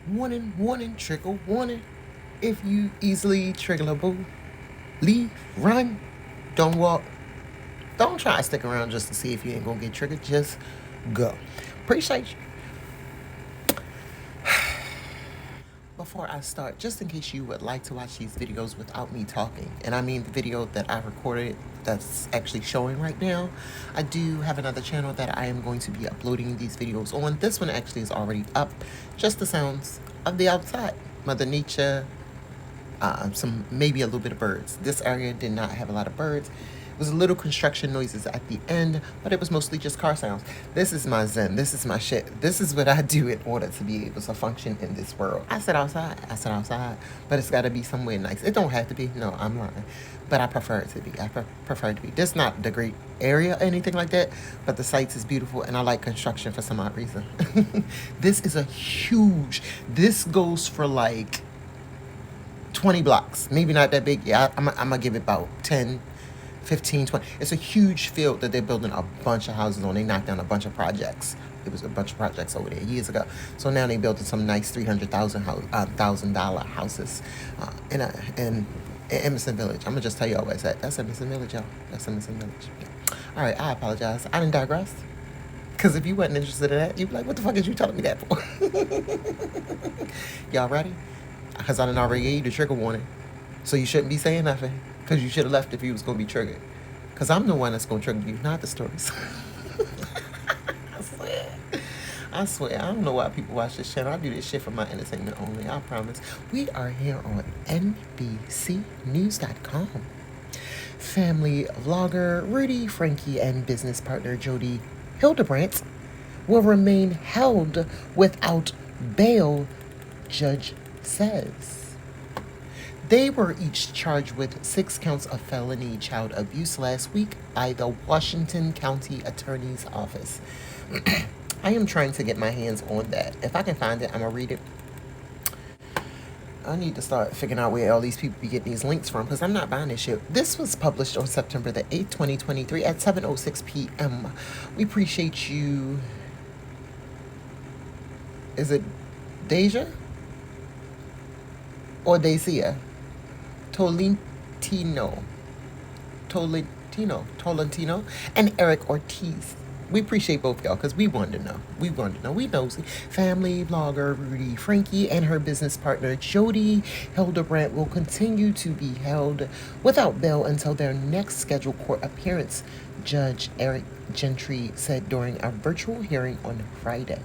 Warning, warning, trigger warning. If you easily triggerable, leave, run, don't walk. Don't try to stick around just to see if you ain't gonna get triggered. Just go. Appreciate you. Before I start, just in case you would like to watch these videos without me talking, and I mean the video that I recorded that's actually showing right now, I do have another channel that I am going to be uploading these videos on. This one actually is already up. Just the sounds of the outside. Mother Nature, some maybe a little bit of birds. This area did not have a lot of birds. It was a little construction noises at the end, but it was mostly just car sounds. This is my zen. This is my shit. This is what I do in order to be able to function in this world. I sit outside. But it's got to be somewhere nice. It don't have to be. No, I'm lying. But I prefer it to be. I prefer it to be. This is not the great area or anything like that, but the sites is beautiful, and I like construction for some odd reason. This is a huge. This goes for like 20 blocks. Maybe not that big. Yeah, I'm going to give it about 10, 15, 20. It's a huge field that they're building a bunch of houses on. They knocked down a bunch of projects. It was a bunch of projects over there years ago. So now they're building some nice $300,000 houses in Emerson Village. I'm going to just tell you all where it's at. That's Emerson Village, y'all. That's Emerson Village. Yeah. All right, I apologize. I didn't digress. Because if you wasn't interested in that, you'd be like, what the fuck is you telling me that for? Y'all ready? Because I done already gave you the trigger warning. So you shouldn't be saying nothing. Because you should have left if you was going to be triggered. Because I'm the one that's going to trigger you, not the stories. I swear. I swear. I don't know why people watch this channel. I do this shit for my entertainment only. I promise. We are here on NBCnews.com. Family vlogger Ruby Frankie and business partner Jodi Hildebrandt will remain held without bail, judge says. They were each charged with 6 counts of felony child abuse last week by the Washington County Attorney's Office. I am trying to get my hands on that. If I can find it, I'm going to read it. I need to start figuring out where all these people be getting these links from, because I'm not buying this shit. This was published on September the 8th, 2023 at 7:06 p.m. We appreciate you. Is it Deja? Or Dacia? Tolentino, and Eric Ortiz. We appreciate both y'all because we wanted to know. We nosy. Family vlogger Ruby Frankie and her business partner Jodi Hildebrandt will continue to be held without bail until their next scheduled court appearance, Judge Eric Gentry said during a virtual hearing on Friday.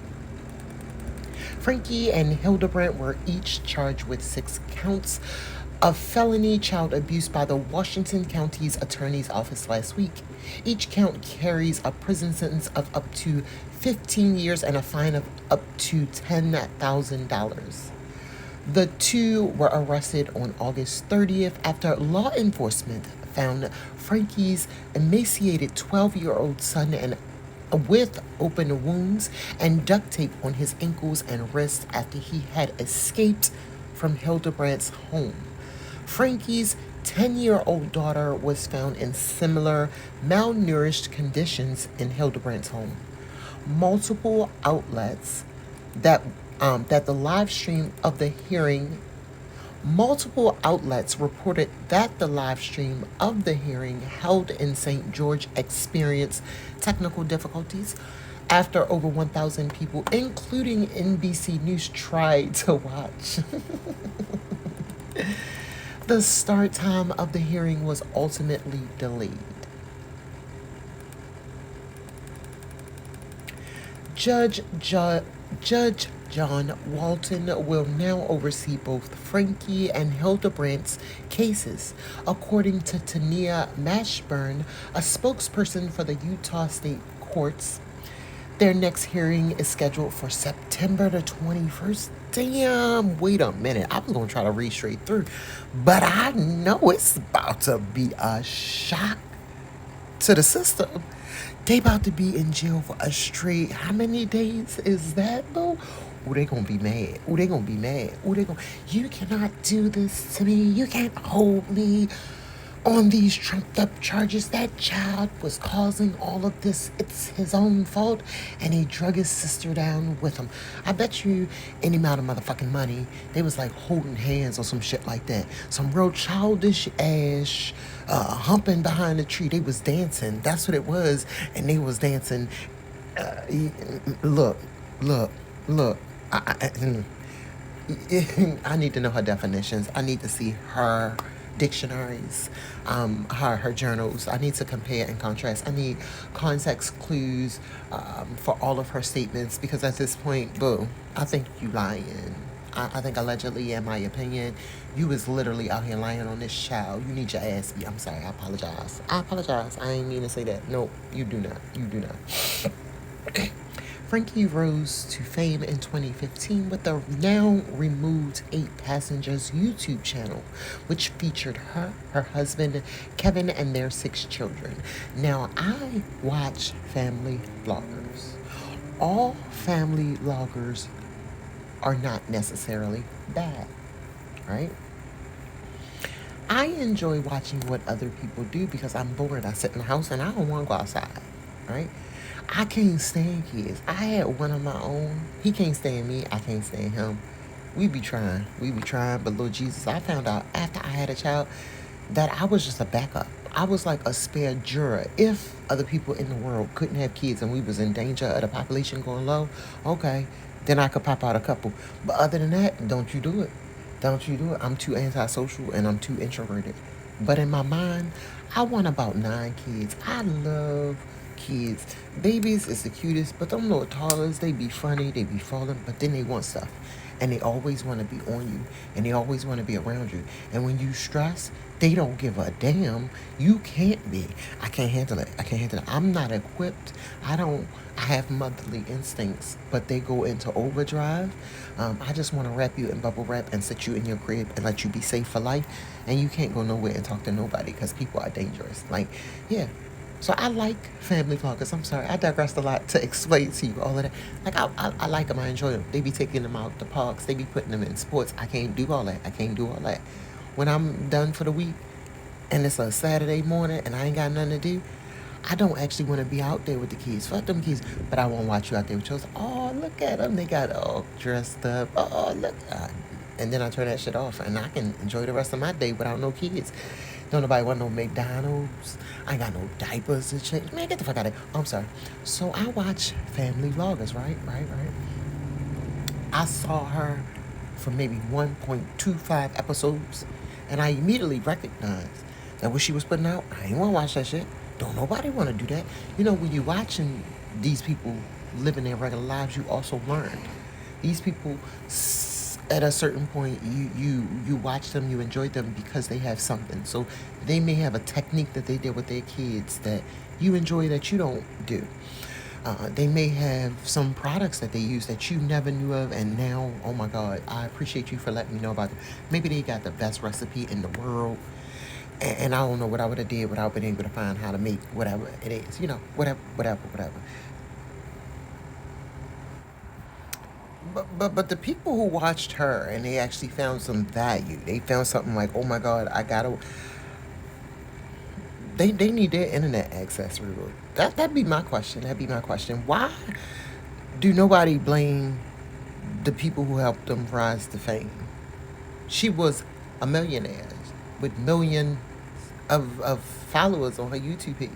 Frankie and Hildebrandt were each charged with 6 counts of felony child abuse by the Washington County's Attorney's Office last week. Each count carries a prison sentence of up to 15 years and a fine of up to $10,000. The two were arrested on August 30th after law enforcement found Frankie's emaciated 12-year-old son with open wounds and duct tape on his ankles and wrists after he had escaped from Hildebrandt's home. Frankie's 10-year-old daughter was found in similar malnourished conditions in Hildebrandt's home. Multiple outlets reported that the live stream of the hearing held in St. George experienced technical difficulties after over 1,000 people, including NBC News, tried to watch. The start time of the hearing was ultimately delayed. Judge John Walton will now oversee both Frankie and Hildebrandt's cases, according to Tania Mashburn, a spokesperson for the Utah State Courts. Their next hearing is scheduled for September the 21st. Damn, wait a minute. I was going to try to read straight through, but I know it's about to be a shock to the system. They about to be in jail for a straight, how many days is that, though? Oh, they gonna be mad. You cannot do this to me. You can't hold me. on these trumped up charges. That child was causing all of this. It's his own fault, and he drug his sister down with him. I bet you any amount of motherfucking money, they was like holding hands or some shit like that. Some real childish ass humping behind the tree. They was dancing. That's what it was, and they was dancing. Look, look, look. I need to know her definitions. I need to see her dictionaries, her journals. I need to compare and contrast. I need context clues for all of her statements, because at this point, boo, I think you lying. I think allegedly, in my opinion, you was literally out here lying on this child. You need your ass beat. I'm sorry. I apologize. I apologize. I ain't mean to say that. No, you do not. You do not. Frankie rose to fame in 2015 with the now removed 8 Passengers YouTube channel, which featured her husband, Kevin, and their 6 children. Now, I watch family vloggers. All family vloggers are not necessarily bad, right? I enjoy watching what other people do because I'm bored. I sit in the house and I don't want to go outside, right? I can't stand kids. I had one of my own. He can't stand me. I can't stand him. We be trying. But Lord Jesus, I found out after I had a child that I was just a backup. I was like a spare juror. If other people in the world couldn't have kids and we was in danger of the population going low, okay, then I could pop out a couple. But other than that, don't you do it. Don't you do it. I'm too antisocial and I'm too introverted. But in my mind, I want about 9 kids. I love kids. Babies is the cutest, but them little toddlers, they be funny, they be falling, but then they want stuff. And they always want to be on you. And they always want to be around you. And when you stress, they don't give a damn. You can't be. I can't handle it. I'm not equipped. I have motherly instincts, but they go into overdrive. I just want to wrap you in bubble wrap and sit you in your crib and let you be safe for life. And you can't go nowhere and talk to nobody because people are dangerous. Like, yeah. So I like family vloggers. I'm sorry, I digressed a lot to explain to you all of that. Like, I like them. I enjoy them. They be taking them out the parks. They be putting them in sports. I can't do all that. When I'm done for the week and it's a Saturday morning and I ain't got nothing to do, I don't actually want to be out there with the kids. Fuck them kids. But I won't watch you out there with yours. Oh, look at them. They got all dressed up. Oh, look. And then I turn that shit off and I can enjoy the rest of my day without no kids. Don't nobody want no McDonald's. I ain't got no diapers to change. Man, get the fuck out of here. I'm sorry. So I watch family vloggers, right? I saw her for maybe 1.25 episodes, and I immediately recognized that what she was putting out, I ain't want to watch that shit. Don't nobody want to do that. You know, when you're watching these people living their regular lives, you also learn. These people, at a certain point, you watch them, you enjoy them because they have something. So they may have a technique that they did with their kids that you enjoy that you don't do. They may have some products that they use that you never knew of, and now, oh my God, I appreciate you for letting me know about it. Maybe they got the best recipe in the world, and I don't know what I would have did without being able to find how to make whatever it is. You know, whatever. But the people who watched her and they actually found some value, they found something like, oh my God, they need their internet access removed. That'd be my question. Why do nobody blame the people who helped them rise to fame? She was a millionaire with millions of followers on her YouTube page.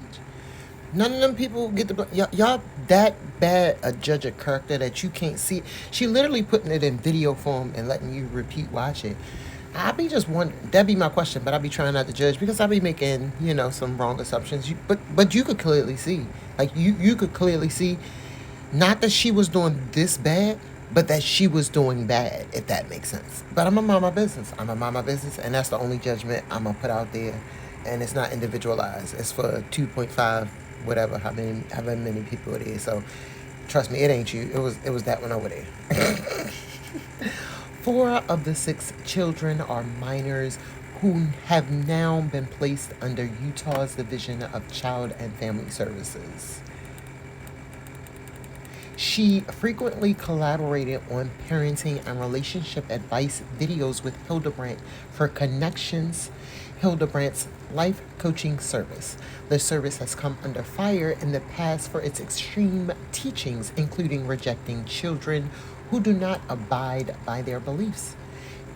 None of them people get the blame. Y'all that bad a judge of character that you can't see. She literally putting it in video form and letting you repeat watch it. I be just wondering. That'd be my question, but I be trying not to judge because I be making some wrong assumptions. But you could clearly see, like you could clearly see, not that she was doing this bad, but that she was doing bad. If that makes sense. But I'm a mind my business. And that's the only judgment I'm gonna put out there, and it's not individualized. It's for 2.5. Whatever, however many people it is. So trust me, it ain't you. It was that one over there. 4 of the 6 children are minors who have now been placed under Utah's Division of Child and Family Services. She frequently collaborated on parenting and relationship advice videos with Hildebrandt for Connections Hildebrandt's life coaching service. The service has come under fire in the past for its extreme teachings, including rejecting children who do not abide by their beliefs.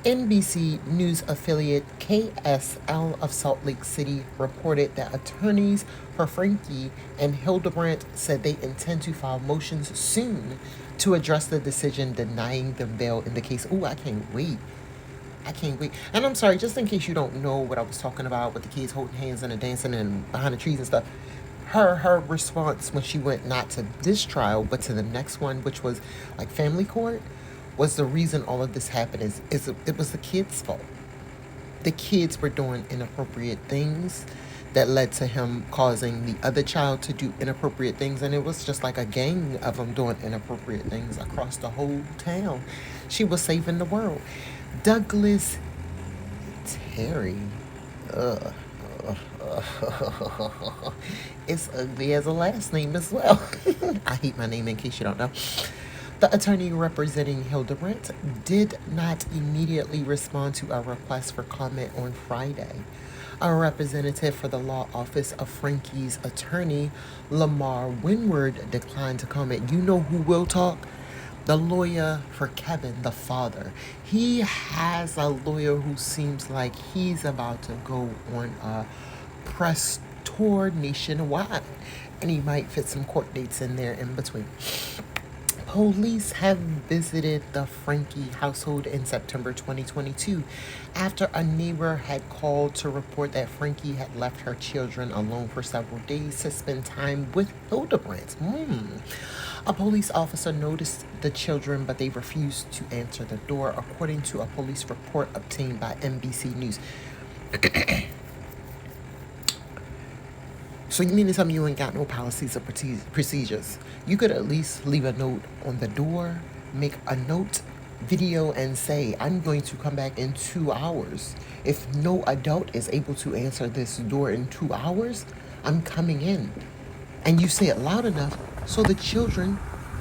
NBC News affiliate KSL of Salt Lake City reported that attorneys for Frankie and Hildebrandt said they intend to file motions soon to address the decision denying them bail in the case. Ooh, I can't wait. I can't wait. And I'm sorry, just in case you don't know what I was talking about with the kids holding hands and the dancing and behind the trees and stuff. Her response when she went not to this trial but to the next one, which was like family court, was the reason all of this happened is it was the kids' fault. The kids were doing inappropriate things that led to him causing the other child to do inappropriate things, and it was just like a gang of them doing inappropriate things across the whole town. She was saving the world. Douglas Terry. Ugh. It's ugly as a last name as well. I hate my name in case you don't know. The attorney representing Hildebrandt did not immediately respond to our request for comment on Friday. A representative for the law office of Frankie's attorney, Lamar Winward, declined to comment. You know who will talk? The lawyer for Kevin, the father. He has a lawyer who seems like he's about to go on a press tour nationwide, and he might fit some court dates in there in between. Police have visited the Frankie household in September 2022 after a neighbor had called to report that Frankie had left her children alone for several days to spend time with Hildebrandt. A police officer noticed the children, but they refused to answer the door, according to a police report obtained by NBC News. So you mean to tell me you ain't got no policies or procedures? You could at least leave a note on the door, make a note, video, and say, I'm going to come back in 2 hours. If no adult is able to answer this door in 2 hours, I'm coming in. And you say it loud enough so the children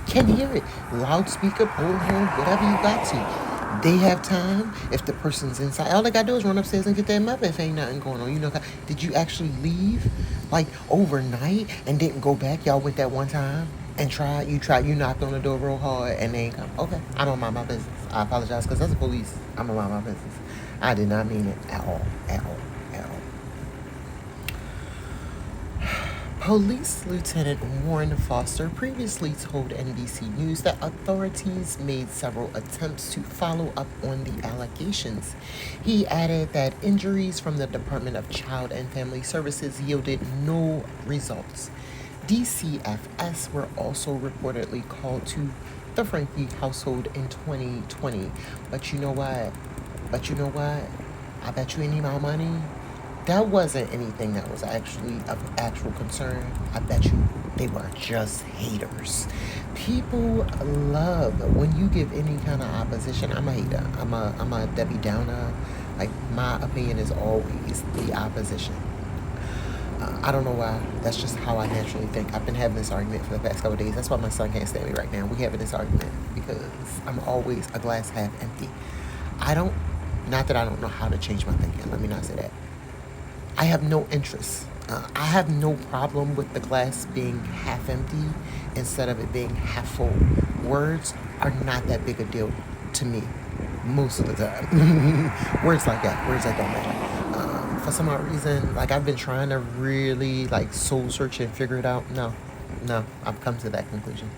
can hear it. Loudspeaker, bullhorn, whatever you got to. They have time. If the person's inside, all they gotta do is run upstairs and get their mother if ain't nothing going on. You know, did you actually leave like overnight and didn't go back? Y'all went that one time and tried. You knocked on the door real hard and they ain't come. Okay, I don't mind my business. I apologize because that's the police. I'm gonna mind my business. I did not mean it at all. Police Lieutenant Warren Foster previously told NBC News that authorities made several attempts to follow up on the allegations. He added that injuries from the Department of Child and Family Services yielded no results. DCFS were also reportedly called to the Frankie household in 2020. But you know what? I bet you any more money. That wasn't anything that was actually of actual concern. I bet you they were just haters. People love when you give any kind of opposition. I'm a hater. I'm a Debbie Downer. Like, my opinion is always the opposition. I don't know why. That's just how I naturally think. I've been having this argument for the past couple of days. That's why my son can't stand me right now. We're having this argument because I'm always a glass half empty. Not that I don't know how to change my thinking. Let me not say that. I have no interest. I have no problem with the glass being half empty instead of it being half full. Words are not that big a deal to me most of the time. Words like that. Words that don't matter. For some odd reason, like, I've been trying to really like soul search and figure it out. No, I've come to that conclusion.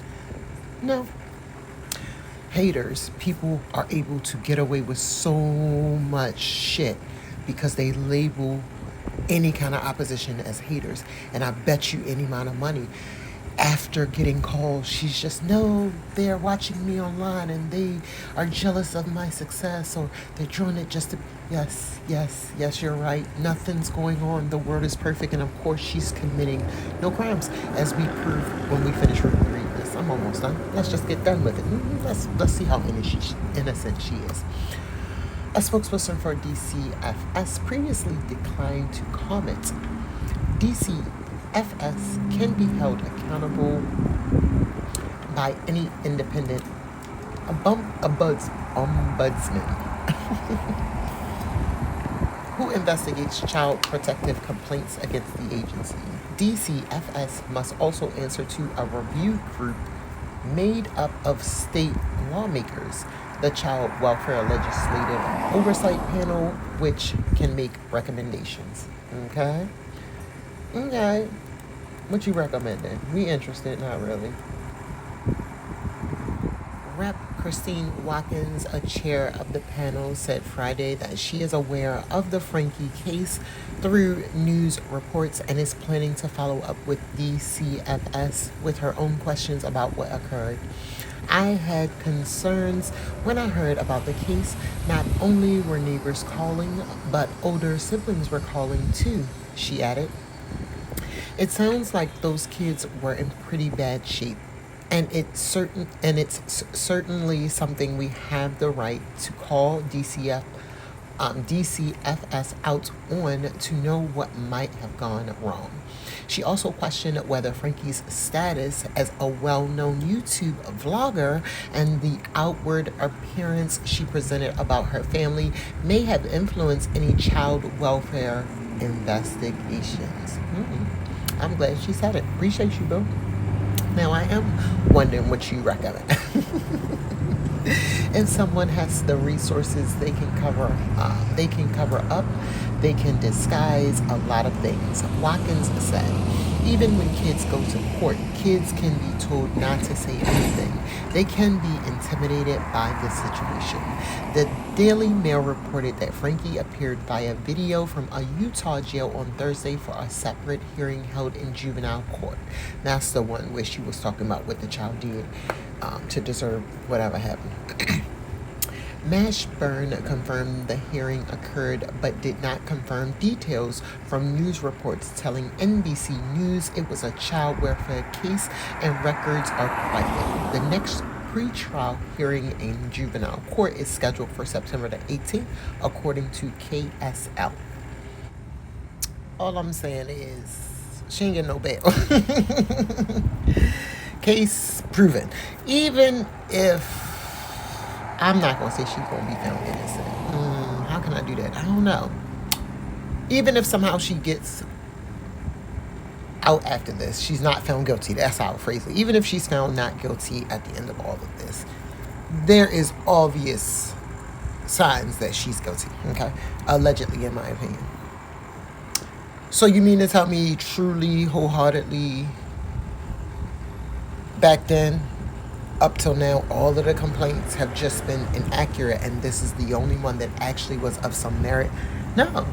No. Haters, people are able to get away with so much shit because they label any kind of opposition as haters. And I bet you any amount of money, after getting calls, she's just, no, they're watching me online and they are jealous of my success, or they're doing it just to, yes, you're right. Nothing's going on. The world is perfect. And of course, she's committing no crimes, as we prove when we finish reading this. I'm almost done. Let's just get done with it. Let's see how innocent she is. A spokesperson for DCFS previously declined to comment. DCFS can be held accountable by any independent ombudsman who investigates child protective complaints against the agency. DCFS must also answer to a review group made up of state lawmakers, the Child Welfare Legislative Oversight Panel, which can make recommendations. Okay? Okay. What you recommending? We interested? Not really. Rep. Christine Watkins, a chair of the panel, said Friday that she is aware of the Frankie case through news reports and is planning to follow up with DCFS with her own questions about what occurred. I had concerns when I heard about the case. Not only were neighbors calling, but older siblings were calling too, she added. It sounds like those kids were in pretty bad shape. And it's certainly something we have the right to call DCFS out on to know what might have gone wrong. She also questioned whether Frankie's status as a well-known YouTube vlogger and the outward appearance she presented about her family may have influenced any child welfare investigations. I'm glad she said it. Appreciate you, boo. Now, I am wondering what you recommend. If someone has the resources, they can cover up, they can disguise a lot of things. Watkins said, even when kids go to court, kids can be told not to say anything. They can be intimidated by the situation. The Daily Mail reported that Frankie appeared via video from a Utah jail on Thursday for a separate hearing held in juvenile court. That's the one where she was talking about what the child did to deserve whatever happened. Mashburn confirmed the hearing occurred but did not confirm details from news reports telling NBC News it was a child welfare case and records are private. The next pre-trial hearing in juvenile court is scheduled for September the 18th, according to KSL. All I'm saying is she ain't getting no bail. Case proven. Even if I'm not going to say she's going to be found innocent. How can I do that? I don't know. Even if somehow she gets out after this, she's not found guilty. That's how I phrase it. Even if she's found not guilty at the end of all of this, there is obvious signs that she's guilty. Okay? Allegedly, in my opinion. So you mean to tell me truly, wholeheartedly, back then, up till now, all of the complaints have just been inaccurate, and this is the only one that actually was of some merit? No.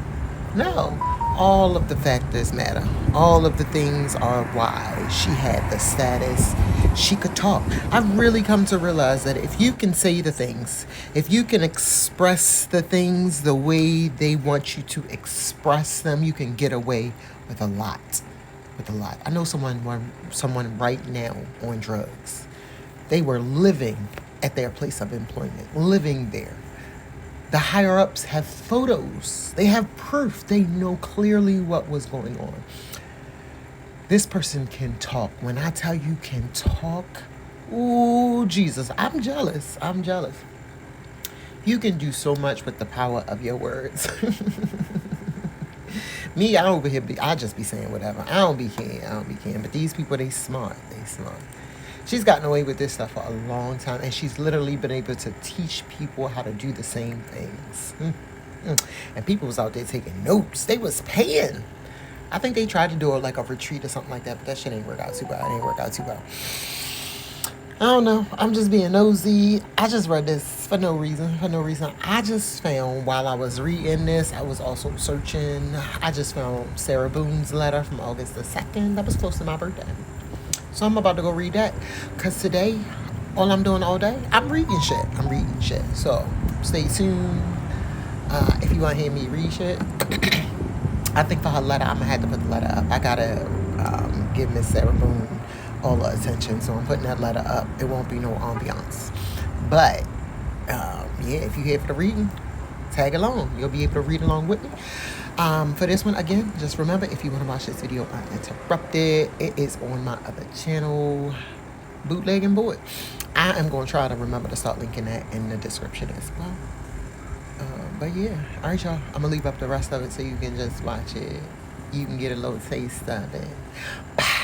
All of the factors matter. All of the things are why she had the status. She could talk. I've really come to realize that if you can say the things, if you can express the things the way they want you to express them, you can get away with a lot. I know someone right now on drugs. They were living at their place of employment, living there. The higher-ups have photos. They have proof. They know clearly what was going on. This person can talk. When I tell you can talk, ooh, Jesus, I'm jealous. You can do so much with the power of your words. Me, I just be saying whatever. I don't be caring. But these people, they smart. She's gotten away with this stuff for a long time, and she's literally been able to teach people how to do the same things. And people was out there taking notes. They was paying. I think they tried to do like a retreat or something like that, but that shit ain't work out too well. I don't know. I'm just being nosy. I just read this for no reason. I just found, while I was reading this, I was also searching. I just found Sarah Boone's letter from August the 2nd. That was close to my birthday. So I'm about to go read that. Because today, all I'm doing all day, I'm reading shit. So stay tuned. If you want to hear me read shit, I think for her letter, I'm going to have to put the letter up. I got to give Miss Sarah Boone all the attention. So I'm putting that letter up. It won't be no ambiance. But, if you're here for the reading, tag along. You'll be able to read along with me. For this one, again, just remember, if you want to watch this video uninterrupted, it is on my other channel, Bootlegging Boy. I am going to try to remember to start linking that in the description as well. But yeah, all right, y'all. I'm gonna leave up the rest of it so you can just watch it. You can get a little taste of it. Bye.